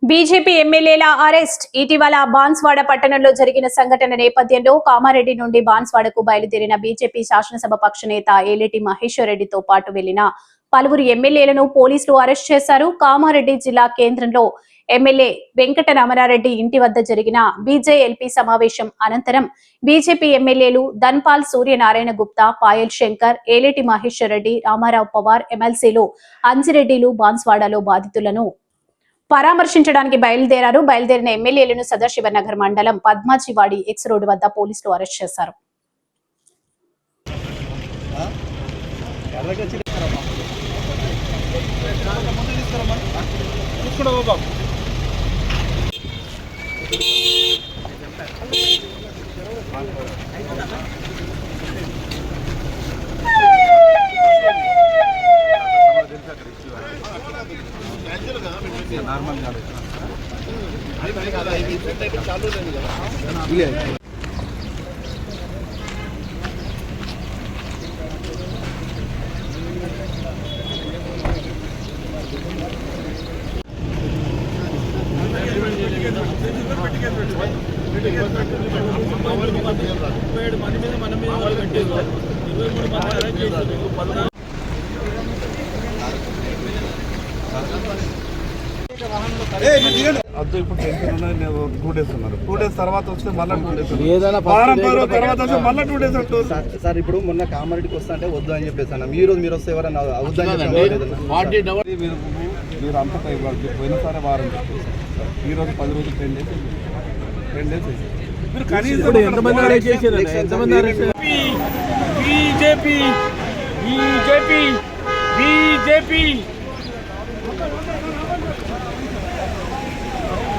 BJP ఎమ్మెల్యేల arrest. ఇటీవల బాన్స్వాడ పట్టణంలో జరిగిన సంఘటన నేపథ్యంలో కామారెడ్డి నుండి బాన్స్వాడకు బయలుదేరిన బీజేపీ శాసనసభ పక్ష నేత ఏలేటి మహేశ్వర్ రెడ్డితో పాటు వెళ్లిన పలువురు ఎమ్మెల్యేలను పోలీసులు అరెస్ట్ చేశారు. కామారెడ్డి జిల్లా కేంద్రంలో ఎమ్మెల్యే వెంకట రామారెడ్డి ఇంటి వద్ద జరిగిన బీజేఎల్పీ సమావేశం అనంతరం బీజేపీ ఎమ్మెల్యేలు ధన్పాల్ సూర్యనారాయణ గుప్తా, పాయల్ శంకర్, ఏలేటి మహేశ్వర్ రెడ్డి, రామారావు పవార్, ఎమ్మెల్సీలు అంజిరెడ్డిలు బాన్స్వాడలో బాధితులను పరామర్శించడానికి బయలుదేరిన ఎమ్మెల్యేలను సదాశివనగర్ మండలం పద్మాజీవాడి ఎక్స్ రోడ్డు వద్ద పోలీసులు అరెస్ట్ చేశారు. అద్దు ఇప్పుడు టెన్షన్ ఉన్నది. 2 days ఉన్నారు. 2 days తర్వాత వస్తే మళ్ళీ 2 days తర్వాత వస్తే మళ్ళీ 2 days ఉంటుంది సార్. ఇప్పుడు మొన్న కామారెడ్డికి వస్తా అంటే వద్దు అని చెప్పేసి మీరు వస్తే ఎవరైనా వద్దని మీరు అంతా పోయినసారి వారం చెప్పేసి ఈరోజు 10 రోజులు 10 days మీరు కనీసం ఎంతమంది చేశారు? బీజేపీ